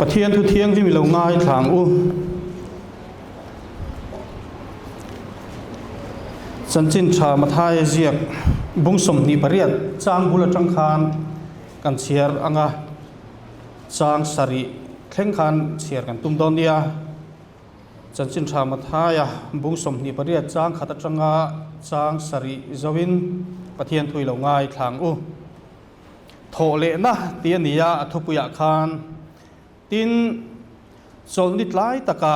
ปะเทียนทุเทียงที่มีเหล่าง่ายทางสันจินชามาทายเจียกบุ้งสมนิปริยจางบุลจังคานกันเชียร์อังาจางสริเข่งคานเชียร์กันตุ้มดอนเดียสันจินชามาทายบุ้งสมนิปริยจางขัดจังาจางสริจวินปะเทียนทุยเหล่าง่ายทางโถเลนะเตียนิยาทุปุยคานตินโซนิดไลตะกะ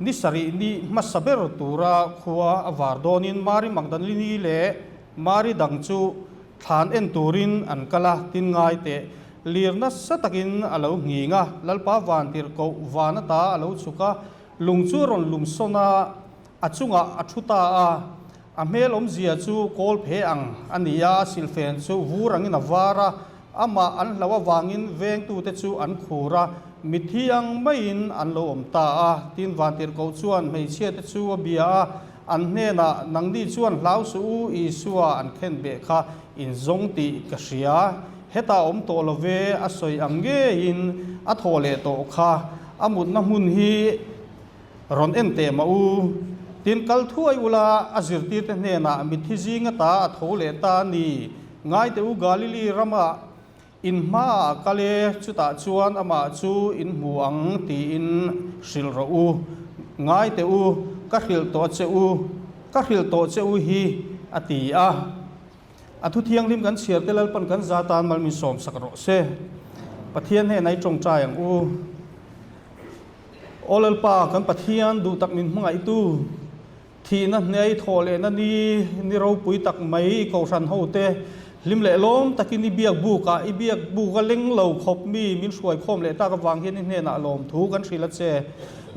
นิสรินีมัสเบรตูราขัวอวาร์โดนินมาริมักดันลินีเลมาริดังจูฐานเอ็นตูรินอันกะละตินง่ายเตลีร์นัสสตักินอลาวงีงะลัลปาวานติรโกวานตาอลาวสุกะลุงจูรอนลุงโซนาอัจุงะอัชุตาอเมลอมเจียจูโคลเพอังอันนี้ยาสิลเฟนจูวูรังอินอวาระอามาอันลาววางินเวงตูเตจูอันคูระมิที่ยังไม่อินอันโลมตาตินวันติรกชวนไม่เชื่อเตจูเบียอันเนน่ะนังดีชวนลาวสูอีสัวอันเข็นเบคาอินจงตีกษยาเฮตาอมโตลเวอสอยอังเกอินอัทโหเลโตคาอามุนนมุนฮีรอนเอ็นเตมาตินกัลทัวอุลาอจิรติเตเนน่ะมิที่จิงตาอัทโหเลตานีง่ายเตอุกาลิลีรามาอินมากะเลจุตาชวนอามาจูอินหวงตีอินสิลรูง่ายเตอูกะหิลโตเจอูกะหิลโตเจอูฮีอติอาอทุเทียงริมกันเสียเตลปันกันซาตานมันมีสมสักโรเซปะเทียนให้ในจงใจอย่างโอเลลปากันปะเทียนดูตักมินมังไอตูทีนั้นในโทเลนันนี่เราปุยตักไม่เกาสันโฮเตลิมเล่ล้มตะกินอีเบียกบูกะอีเบียกบูกะเล็งเหล่าขบมีมินสวยคมเล่ตากวางเห็นเห็นน่ะลมถูกันสิละเจ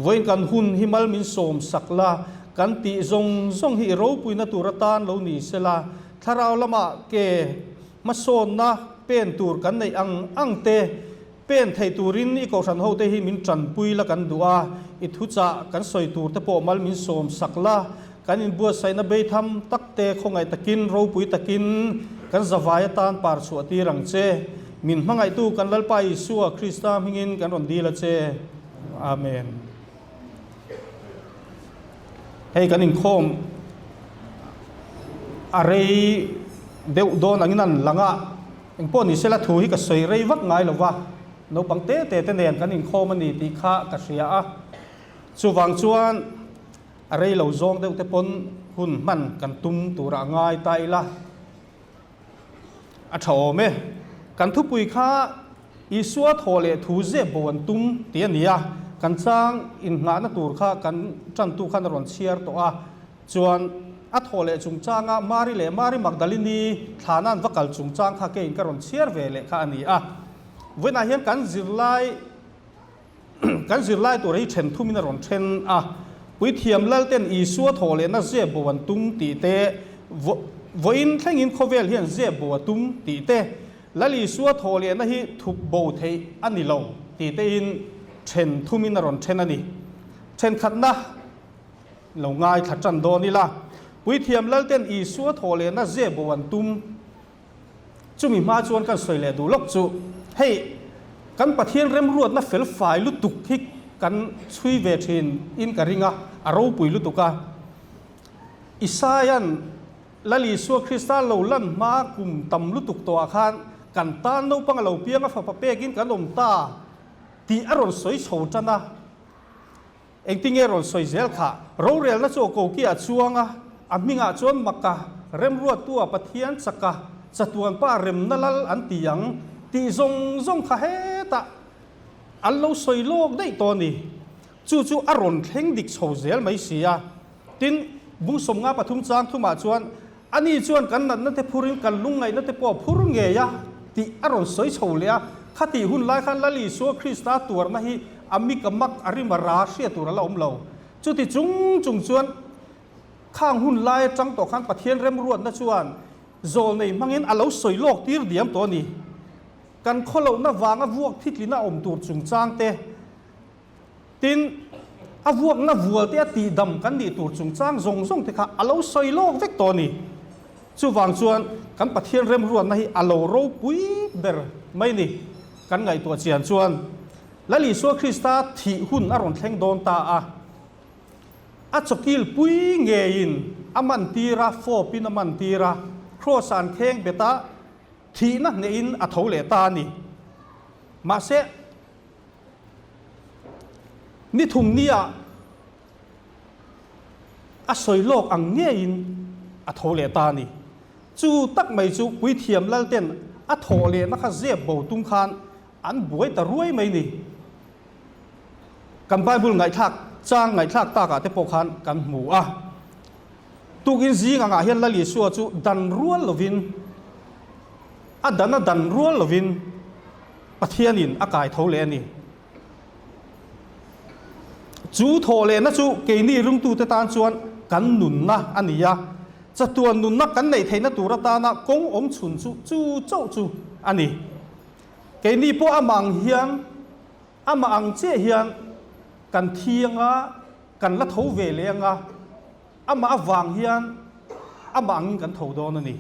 เว้นกันหุ่นหิมัลมินสมสักละกันติจงฮิโรปุยนตุรตานเหล่านี้เสละถ้าเราละมาเกมาโซนนะเป็นตูรกันในอังเตเป็นไทตูรินอีกสันโฮเตหิมินจันปุยละกันดัวอิทุจะกันสวยตูรเตโปมัลมินสมสักละกันอินบัวไซนะเบยทำตักเตคงไอตะกินโรปุยตะกินกันสวายตานปาร์สวตีรังเจมินมังไอตูกันลลไปสัวคริสตามหิงินกันรอนดีละเจอาเมนให้กันอินโคมอะไรเดวโดนอันนั้นลังอ่ะอิงพวกนี้เสละถูฮิกับสวยไรวักไงหรอวะนปังเตเตเนียนกันอินโคมันนี่ตีข้ากัศยาสุวังชวนอะไรเหล่าจงเดวเตปนหุ่นมันกันตุ้มตัวร่างไงไตละอัชโอเมกันทุปุยข้าอิสวะโทเลทูเจบวนตุ้มเตียนียกันสร้างอินงานตัวข้ากันจันตุขันรอนเชียร์ตัวจวนอัทโทเลจุงจางมาริเลมาริมักดาลินีฐานันวักลจุงจางข้าเก่งกันรอนเชียร์เวเลข้าอันนี้เวลาเห็นกันจิรไลตัวนี้เชนทุมินรอนเชนวิเทียมเลลเต้นอิสวะโทเลน่าเจบวนตุ้มตีเตวันแข่งอินโคเวลเฮียนเจ็บบัวตุ้มตีเตและลิสัวโทเลียนที่ถูกโบเทอันนี้เราตีเตอินเชนทุมินารอนเชนอันนี้เชนขัดนะเราง่ายขัดจันโดนี่ละวิเทียมเล่เต้นอีสัวโทเลียนเจ็บบัวตุ้มจุมีมาชวนกันสวยเลยดูลกจุให้กันปะเทียนเริ่มรวดนะเฟลไฟลุตุกที่กันช่วยเวทินอินกะริงะอารมณ์ปุยลุตุกะอิสายันละลิสัวคริสตัลเราลั่นมากุมตำลุตุกตัวอาคารกันตานเราปังเราเปียงฝักเปกินกันลมตาที่อารมณ์สวยโฉดจันนะเองติงเอรอนสวยเซลค่ะเราเรียนแล้วโจโกกี้อาช่วงอามิงอาชวนมักกะเริ่มรัวตัวปะเทียนสักกะสะตวนป้าเริ่มนั่นอันตียังตีจงข้าเฮตะอันเราสวยโลกได้ตัวนี้จู่อารมณ์เข่งดิกโฉดเซลไม่เสียตินบุ้งสมงาปฐุมจางทุมาชวนอันนี้ชวนกันนั่นเทพูรินกันลุงไงนั่นเทปอพูรุงเงียที่อารมณ์สวยโฉลียข้าตีหุ่นไล่ขันละลิสัวคริสต์ตัวนั่นฮีอามิกมักอาริมาราเชียตัวละเราจุดที่จุงชวนข้างหุ่นไล่จังต่อขันปะเทียนเริ่มรวดนะชวนโจในมังเงินอาเราสวยโลกตีร์เดียมตัวนี้กันคนเราหน้าวางอวกที่ลีน่าอมตัวจุงจางเตตินอวัวน่าวัวที่ตีดำกันดีตัวจุงจางจงที่ข้าอาเราสวยโลกเวกตัวนี้จู่วางชวนกันปะเทียนเริ่มรวนนะฮีอาเราโรปุยเบอร์ไม่นี่กันไงตัวเชียนชวน และลิสัวคริสต์ที่หุ่นอารมณ์แทงโดนตาอาจกิลปุยเงียนอามันตีระโฟปินอามันตีระครัวสานเข่งเบต้าที่นั่นเองอัฐเลตานี่มาเสนี่ทุ่มนี้อาศัยโลกอังเงียนอัฐเลตานี่จูตักไม่จูวิเทียมลัลเต้นอัฐเลนักเจ็บบ่ตุ้งคานอันบวยแต่รวยไม่นี่กันไปบุญไงทักจ้างไงทักตากาเตปคันกันหมูตุกินซีงาเห็นละลิสัวจูดันรัวลวินดันรัวลวินปะเทียนินอากาศเท่าเลนี่จูโทเลนะจูเกนี่รุ่งตูเตตานชวนกันหนุนนะอันนี้จะตัวหนุนนักกันในเทนตุรตานะกงอมฉุนจูเจ้าจูอันนี้เกนี่พวกอามังเฮียนอามังเจียเฮียนกันเทียงกันละเท่าเวเลียงอามาวังเฮียนอามังกันเท่าโดนนี่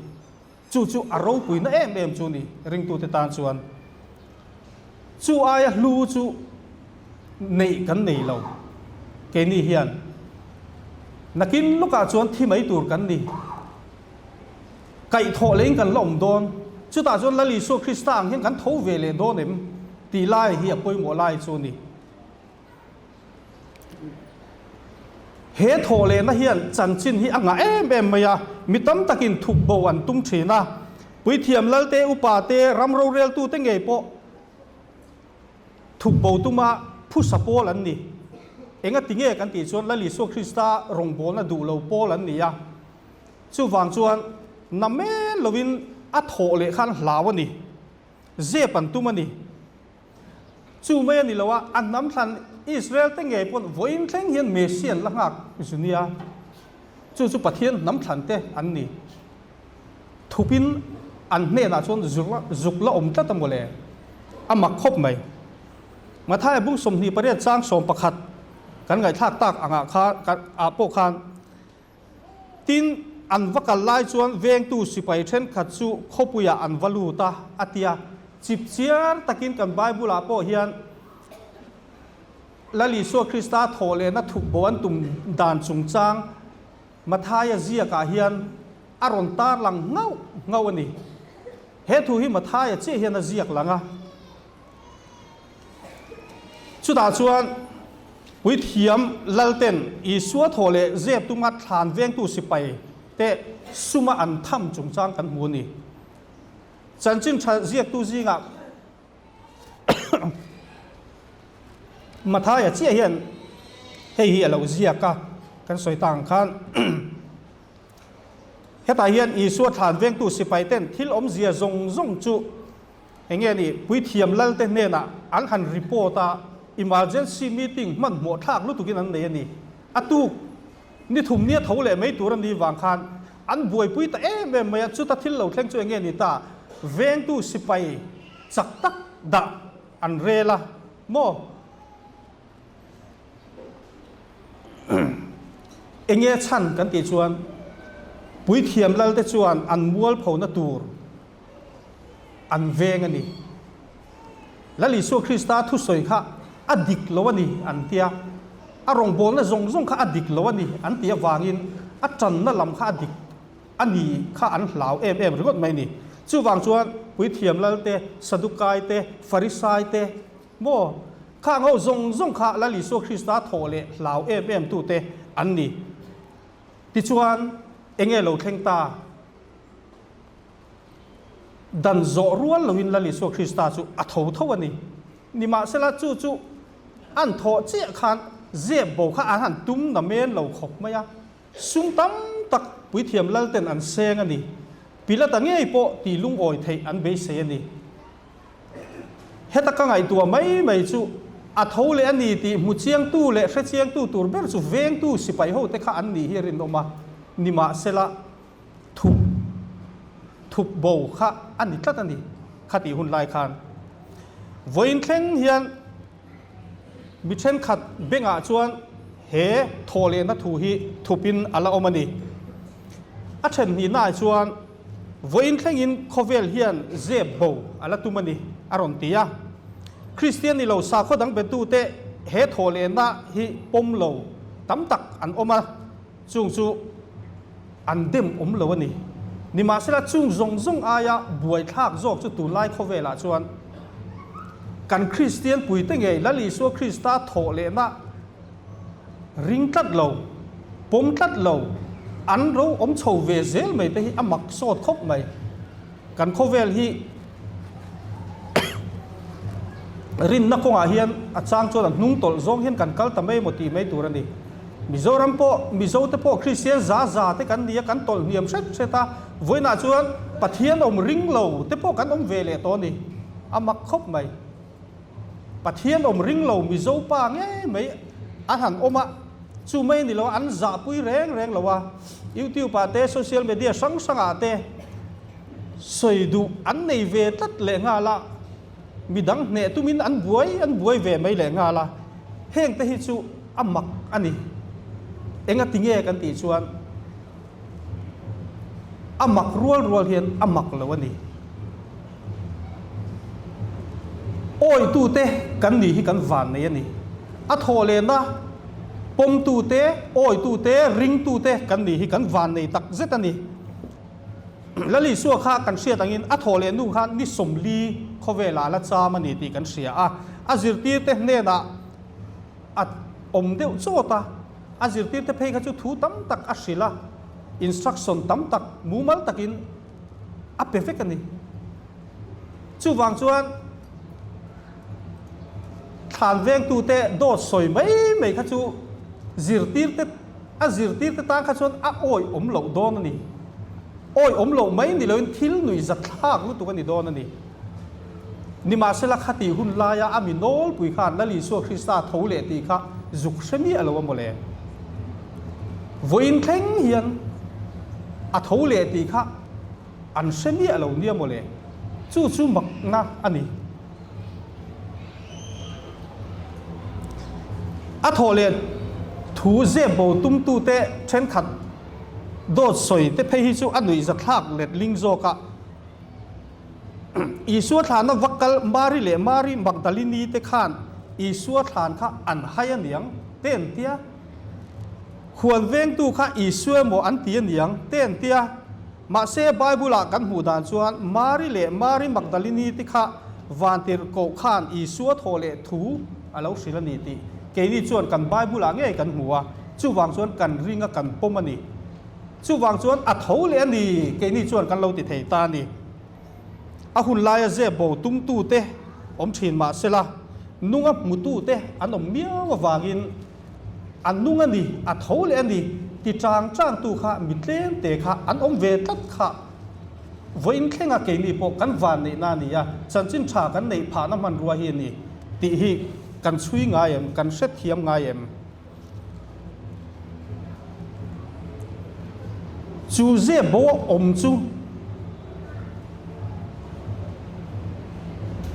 จูอารมณ์ปุยนะเอ็มจูนี่ริงตูเตตานชวนจูอายลูจูในกันในเราเกนี่เฮียนนักกินลูกอาชวนที่ไม่ตูกันนี่ไก่โถเล้งกันล่มโดนจุดตาชวนละลิสัวคริสต์ต่างเห็นกันเท่าเวเลโดนเนี่ยตีไล่เฮียป่วยหมอไล่ชวนนี่เฮโถเลนะเฮียนจันชินฮีอ่างเอ็มมายามิตั้มตะกินถูกบวันตุ้งเชนะปุยเทียมลัลเตอุปาเตรำเราเรียลตูเตงเงยโปถูกบตุมาผู้สปอลันนี่เองติงเงกันตีชวนละลิสัวคริสต์รงโบนะดูเราโปลันนี่จู่วางชวนน้ำเมลวินอัฐโถเลขันลาวันนี่เจ็บปันตุมันนี่จู่เมนี่ละว่าอันน้ำทันอิสราเอลตั้งไงปนวันเทงเฮียนเมเซียนละงักสุนียจู่ปะเทียนน้ำทันเตอันนี้ทุบินอันเนน่าชวนจุกละอมตัดตั้งหมดเลยอามักคบไหมมาท้ายบุ้งสมนีประเดี๋ยวจ้างสมประคัดกันไงทักตักอ่างคากันอาโปคานตินอันวักไล่ชวนเวงตูสิไปเช่นขัดจูขบุยอันวลูตาอัตยาจิบเชียร์ตะกินกันไบบุลาโปเฮียนละลิสัวคริสต์โถเลนะถูกบวนตุ่มด่านจุงจางมาทายเจียกาเฮียนอารมณ์ตาหลังเงาอันนี้เหตุที่มาทายเจียเฮียนเจียกหลังชุดอาชวนวิเทียมลัลเตนอีสัวโถเลเจ็บตุมัดฐานเวงตูสิไปเตสุมาอันทำจุงจางกันมูนี่จันจิมชาเจียกตูจีงมาท้ายเจียเฮียนเฮียเราเจียกกันสวยต่างกันเฮตาเฮียนอีสัวฐานเวงตูสิไปเต้นทิลอมเจียจงจุอย่างเงี้ยนี่วิเทียมลัลเตนเนี่ยนะอันหันรีพอร์ตemergency meeting มันหมดทากลุตุกินอันนี้นี่อตุกนี่ถุงเนี่ยเท่าเลยไม่ตัวรันดีวางคันอันบวยปุยแต่ไม่จุดตัดที่เราเท่งช่วยเงี้ยนี่ตาเวงตูสิไปจักตักดะอันเรล่ะโมเองเงี้ยชันกันตีชวนปุยเทียมแล้วแต่ชวนอันมัวเผาหน้าตูรอันเวงอันนี้และลิสัวคริสต์ทุสอยค่ะอดิกลวันนี้อันเตียอารมณ์บอลน่ะจงข้าอดิกลวันนี้อันเตียวางินอัจฉริยะลำข้าอดิกอันนี้ข้าอันเหลาหรือว่าไม่นี่จู่วางชวนปุยเทียมแล้วเตสดุกายเตฟาริสัยเตโมข้าเขาจงข้าและลิสัวคริสต์โถเลเหลาตูเตอันนี้ติชวนเองเราเข่งตาดันโจรัวลวินละลิสัวคริสต์จู่อัฐเท่าวันนี้นี่มาเสละจู่อันโถเจียขันเจ็บโบข้าอันหันตุ้มน้ำเมนเราขบไหมสุ่มตั้มตักปุยเทียมลัลเตนอันเซงอันนี้ปีละตั้งเงี้ยโปตีลุงโอยไทยอันเบสเซนนี่เฮตักกังไอตัวไม่จู่อัฐเลอันนี้ตีมุเชียงตู้เลเชียงตู้ตัวเบลจู่เวงตู้สิไปโหแต่ข้าอันนี้เฮรินออกมานี่มาเสละถูกโบข้าอันนี้ตัดอันนี้ข้าตีหุ่นลายคานวันเข่งเฮียนมิเช่นขัดเบ่งอาชวนเฮโทเลนัทูฮีทูปินอัลลอฮ์มันนี่อาเช่นนี้น่าชวนวันเข่งอินโคเวลเฮียนเจ็บโบอัลลอฮ์ตุมันนี่อารมณ์ตีย คริสเตียนนี่เราสาข้อดังเป็นตู้เตะเฮโทเลนะฮิปมเราตั้มตักอันออกมาจุงจูอันเดิมเราวันนี้นี่มาเสละจุงจงอายะบวยทากจอกจุดตุไลเขาเวลาชวนกันคริสเตียนปุยตั้งไงและลีสัวคริสตาโทเลนะริงตัดเราปมตัดเราอันเราอมโชเวเซลไม่แต่ฮิอมักโซดคบไม่กันเขาเวลฮิรินนักคงอาเฮียนอาจารย์ชวนนุ่งตลจงเห็นกันกัลทำไมหมดทีไม่ตัวนี้มิโซรัมโปมิโซเตโปคริสเตียนจ้าเตกันดีกันตลเนียมเสตาวันน่าชวนปะเทียนอมริงเราเตโปกันอมเวเลตัวนี้อามักคบไม่ปะเทียนอมริงเรามิโซปางเอ้ไม่อันหันอมะชูไม่นี่เราอันจ่าปุยแรงเราว่ายูทูบปาเตโซเชียลมีเดียสังอาเตสวยดูอันในเวทัดเลงาละมีดังเนตุมินอันบวยเวไม่เลงาละเฮงแต่ฮิจูอามักอันนี้เอ็งติงเงกันตีชวนอามักรัวเฮียนอามักแล้ววันนี้โอ้ยตูเตกันนี่ที่กันวานนี่นี่อัทโหเลนะปมตูเตโอ้ยตูเตริงตูเตกันนี่ที่กันวานนี่ตักเจตันนี่แล้วลีสัวข้ากันเสียตังอินอัทโหเลนุ่งข้านี่สมลีเขาเวลาละจามันนี่ตีกันเสียอาจิรตีเตเนนะอัดอมเดียวโจตาอาจิรตีเตเพย์ขจุทูตั้มตักอาศิละอินสตรักชั่นตั้มตักมูมัลตักินเพอร์เฟกต์กันนี่จู่วางจวนฐานเวงตูเตโดดสวยไม่ขจูจิรตีเตอาจิรตีเตตั้งขจวนโอ้ยอมเหลาโดนนี่โอ้ยอมเหลาไม่นี่เลยทิลหนุ่ยจัดทากรู้ตัวกันนี่โดนนี่นิมาเสลักขติหุ่นลายาอามิโนลปุยขานและลีสัวคริสตาทูเลตีค่ะจุกเชมีอะไรวะโมเลวินเข่งเฮียนทูเลตีค่ะอันเชมีอะไรเนี่ยโมเลจู่มักนะอันนี้ทูเลทูเจ็บบ่ตุ้มตูเตเช่นขัดโดดสวยเตเพฮิจูอันหนุ่ยจัดทากเล็ดลิงโจกะอีสัวฐานวักกลมาริเลมาริมักดาลินีเตขานอีสัวฐานข้าอันให้เนียงเต้นเตียควรเวงตูข้าอีสัวโมอันเตียเนียงเต้นเตียมาเซไบเบิลกันหูดานชวนมาริเลมาริมักดาลินีเตข้าวันเตอร์โกขานอีสัวโทเลทูอาลาศิลนีติเกนี่ชวนกันไบเบิลง่ายกันหัวจู่วางชวนกันริงกันปมันนี่จู่วางชวนอัทโหเลนี่เกนี่ชวนกันเราติดเหตุตานี่หุ่นลายเจ็บบ่ตุ้มตูเตอมชินมาเสละนุ่งมุตูเตอันอมเมียววากินอันนุ่งอันนี้เท่าเลยอันนี้ที่จางตูข้ามิเล่นเตะข้าอันอมเวทัดข้าวันแข่งกันนี่พวกกันวันนี่นานี่ฉันจินชากันในผ่านน้ำมันรัวเฮียนี่ตีฮีกันช่วยง่ายกันเซ็ตเทียมง่ายจูเจ็บบ่อมจู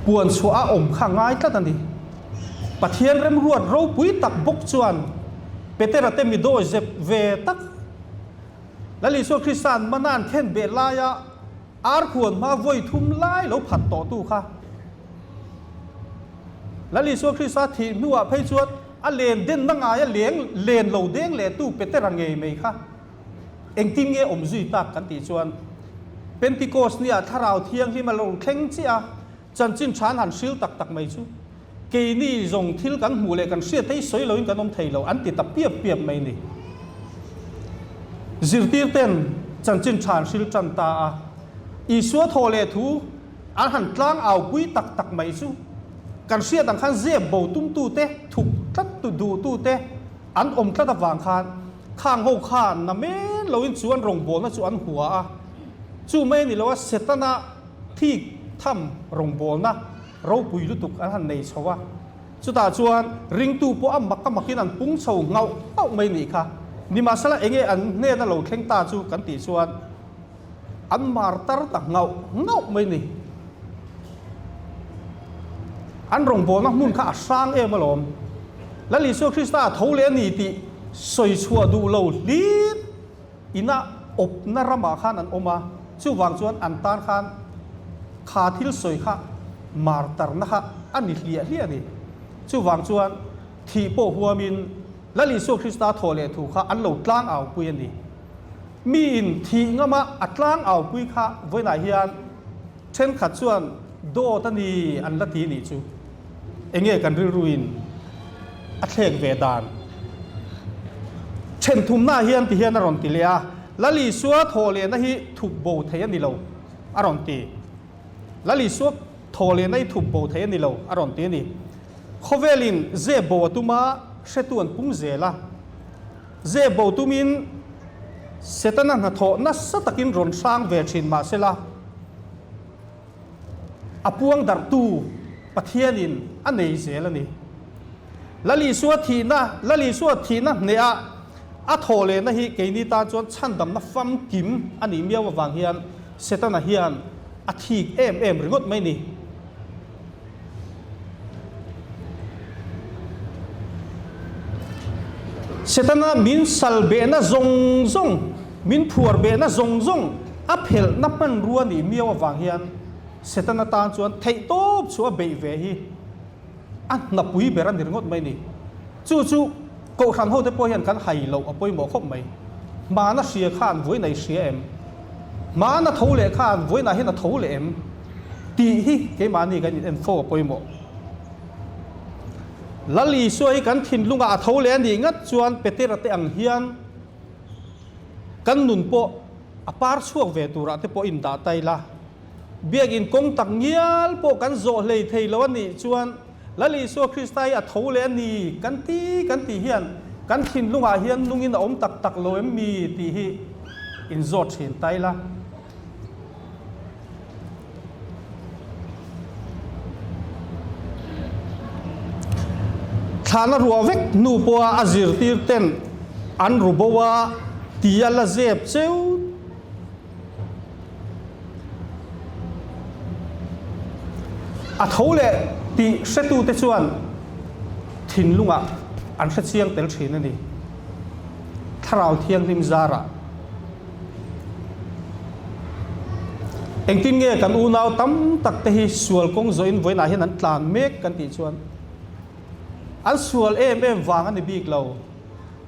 ปวนชัวอมข้างง่ายก็ตันดีปะเทียนเริ่มรวดเราปุยตักบกชวนเปเตระเตมิโดเจ็บเวตักและลิโซคริสตันมานานเข่นเบลายาอาร์ควรมาไว้ทุ่มไล่แล้วผัดต่อตู้ค่ะและลิโซคริสตันที่นัวไปชวนเลนเด่นนั่งอายเลี้ยงเลนเหลาเด้งเลตู้เปเตระเงยไหมค่ะเอ็งทิ้งเงยอมจุยตักกันตีชวนเป็นติโกสเนี่ยถ้าเราเที่ยงที่มาลงเข่งเจียจันจินชานหันซิลตักไม่ชูเกนี่จงทิลกันหมู่เลยกันเสียที่สวยเลยกันนมไทยเราอันติดตับเปียบไม่นี่จิรตีเต้นจันจินชานซิลจันตาอีสัวโทเลทูอันหันกลางเอาปุยตักไม่ชูกันเสียต่างขันเจ็บบ่ตุ้มตูเตถูกตัดตูดูตูเตอันอมตัดวางคานข้างหูขานนะเม่เราอินชวนรงโบนะชวนหัวจู่ไม่นี่เราว่าเสตนะที่ทำรงโบนะเราปุยลุตุกอันหันในชาวสุดท้ายชวนริงตูปอัมมักก็มักกินอันปุ้งเฉาเงาเอาไม่หนีค่ะนี่มาสละเองอันเน่นเราเข่งตาจูกันตีชวนอันมาร์ตร์ตักเงาไม่หนีอันรงโบนะมุ่งข้าสร้างมาลมและลิโซคริสตาทูเลนีติสวยชัวดูเราลีดอินะอบนารมาขันอันออกมาชูวางชวนอันตานขันขาทิลสวยค่ะ mar tar na kha ani hlia hlia ni chu wang chuan thi po huamin lali su Krista thole thu kha an lo tlang au pui ani mi in thi ngama atlang au pui kha voina hian chen khat chuan do tani an la ti ni chu enge kan ri ruin a thlek ve dan chen thum na hian ti hian aron ti le a lali suwa thole na hi thuk bo thei ani lo aron ti lali suwa thole na hi thuk bo thei ani lo aron ti ni khovelin ze bo tuma shetuan pung zela ze bo tumin setana na tho na satakin ron sang ve thin ma sela apuang dar tu pathianin anei zelani lali suwa thina ne a thole na hi keini ta chon chandam na fam kim ani miawa wang hian setana hian a thik em ringot mai ni setana min salbe na zong min phuar be na zong a phel na man ruwa ni miawa wang hian setana ta chuan thei top chua be ve hi an na pui beran ringot mai ni chu ko khan ho te po hian kan hai lo apoi mo khop mai ma na sia khan voi nei sia em ma na thole khan voi na hi na thole em ti hi ke ma ni kan en fo apoi mo lali soi kan thin lunga thole ni ngat chuan petera te ang hian kan nun po apar chuak ve tura te po in da tai la biak in kong tak ngial po kan zo hlei thei lo ani chuan lali so Kristai a thole ani kan ti hian kan thin lunga hian lungin om tak lo em mi ti hi in zo thin tai la thana ruwa vek nu po azir tir ten an rubowa tia la zep cheu a thole ti setu te chuan thin lunga an hre chiang tel thin ani tharau thiang lim zara engtin nge kan u naw tam tak te hi sual kong zoin voina hian an tlan mek kan ti chuan an sual em wang ani bik lo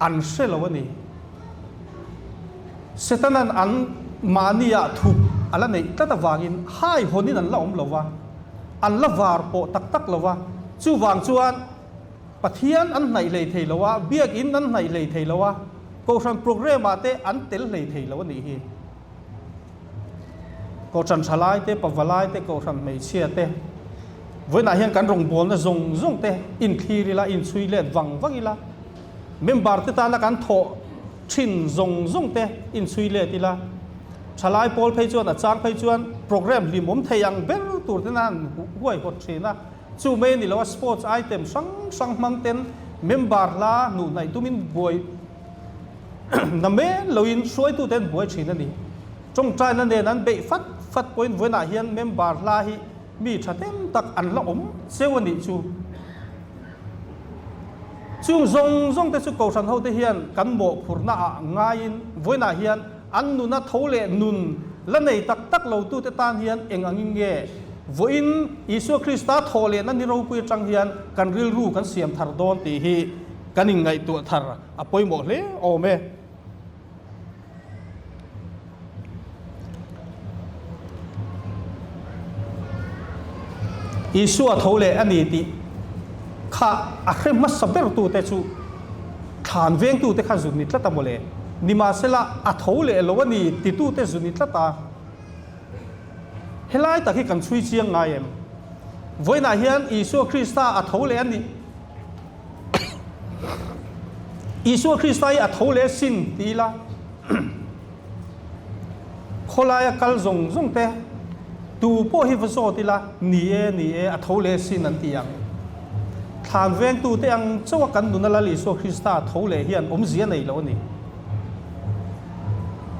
an hre lo ani setanan an mania thup ala nei tata wangin hai honin an la om lo wa an la var po tak lo wa chu wang chuan pathian an nai lei thei lo wa biak in an nai lei thei lo wa ko san program ate an tel lei thei lo ni hi ko chan chalai te pawalai te ko san mei chia te với nãy hiện cán rồng bồn là rồng te in khi đi la in suy lên vang ila member te ta là cán thọ chin rồng te in suy lên đi la chalai pol phê chuan chang phê chuan program lim om thầy ang ber tur te nan huai hot china chu me ni lo sports item sang mang ten member la nu nai tu min boy na me lo in suai tu ten boy china ni trong trai nan ne nan be phát point với nãy hiện member la hi mi thatem tak an la om sewani chu zong te chu ko san ho te hian kan mo phurna ngain voina hian an nu na thole nun la nei tak lo tu te tan hian eng angin nge voin Isu Krista thole na ni ro pui tang hian kan ril ru kan siam thar don ti hi kaning ngai tu thar apoi mo le o me Isu a thole ani ti kha akhe mas saber tu te chu khan veng tu te kha zunit la ta mole nima sela a thole lo ani ti tu te zunit la ta helai ta ki kan chui chiang ngai em voina hian Isu Krista a thole ani Isu Krista a thole sin ti la kholaya kal zong te tu po hi vaso ti la ni e a thole sin an tiang than veng tu te ang chawa kan nun la li so Krista thole hian om zia nei lo ni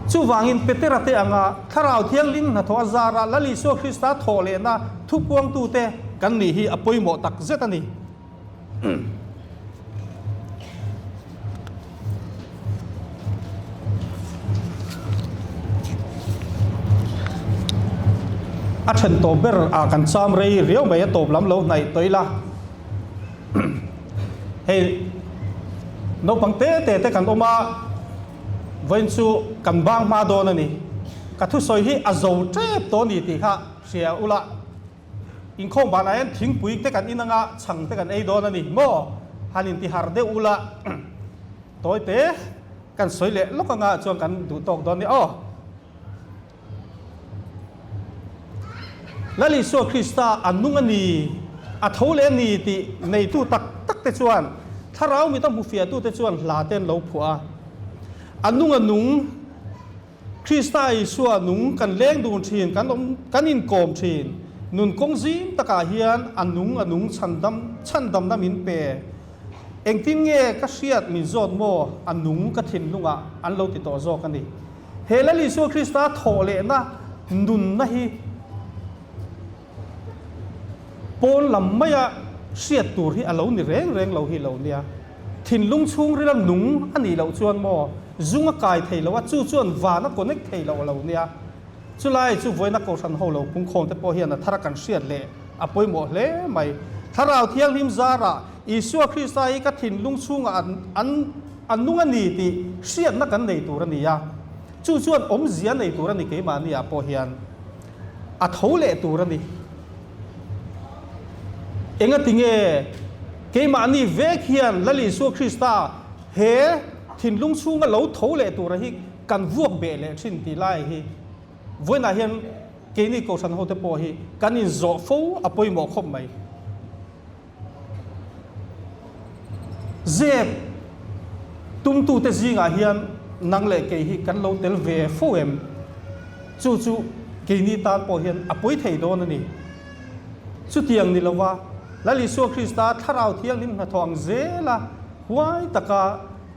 chu wangin petera te anga tharau thiang ling na tho zara la li so Krista thole na thu puang tu te kan ni hi apoi mo tak zet ani a then to ber a kan cham rei riau mai a top lam lo nai toila hey no pangte te kan oma voin chu kan bang ma do na ni ka thu soi hi a zo trep to ni ti kha sia ula in khom ba na en thing pui te kan inanga chang te kan ei do na ni mo hanin ti har de ula toy te kan soi le lokanga chuang kan du tok don ni o lali so krista anungani a thole ni ti nei tu tak te chuan tharau mi ta mu fia tu te chuan la ten lo phua anung krista isu anung kan leng dun thin kan in kom thin nun kong zim taka hian anung chandam na min pe engtin nge ka siat min zot mo anung ka thin lunga an lo ti to zo kan ni helali so krista thole na nun na hi pon lam maya siat tur hi alo ni reng lo hi lo nia thin lung chung ri lam nung ani lo chuan mo zunga kai thei lo wa chu chuan wa na connect thei lo nia chulai chu voina ko san ho lo pung khom te po hian na thara kan siat le apoi mo hle mai tharau thiang lim zara isu krista hi ka thin lung chung an nung ani ti siat na kan nei tur ania chu chuan om zia nei tur ani ke ma nia po hian a thole tur ani enga tinge ke ma ni vek hian lali su krista he thin lung chunga lo thole tur hi kan vuak be le thin ti lai hi voina hian ke ni ko san ho te po hi kan in zo fo apoi mo khom mai zep tum tu te zinga hian nang le ke hi kan lo tel ve fo em chu ke ni tan po hian apoi thei don ani chu tiang ni lawa lali so krista tharau thiang lim na thong zela huai taka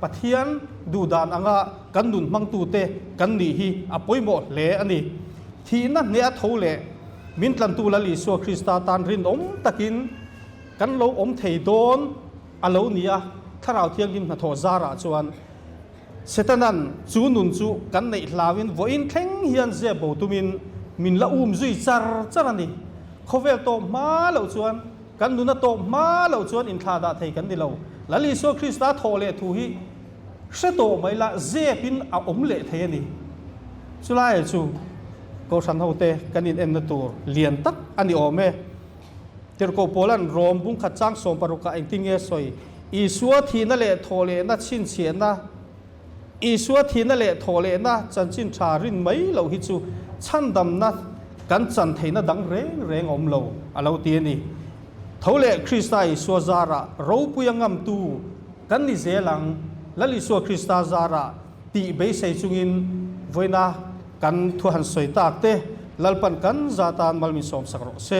pathian du dan anga kan nun mang tu te kan ni hi apoi mo le ani thi na ne a thole min tlan tu lali so krista tan rin om takin kan lo om thei don alo nia tharau thiang lim na tho zara chuan setanan chu nun chu kan nei hlawin voin thleng hian ze bo tumin min la zui char ani khovel to ma lo chuan kan nuna to ma lo chuan in thada thei kan di lo lali so krista thole thu hi se to mai la ze pin a om le thei ani chulai chu ko san hote kan in en na tur lian tak ani ome tir ko polan rom bung kha chang som paruka engtinge soi isua thina le thole na chin chian na isua thina le thole na chanchin tha rin mai lo hi chu chandam na kan chan theina dang reng om lo alo ti ani thole krista isua zara ro puyangam tu kan ni zelang lali so krista zara ti be sei chungin voina kan thu han soi tak te lalpan kan zatan malmi som sakro se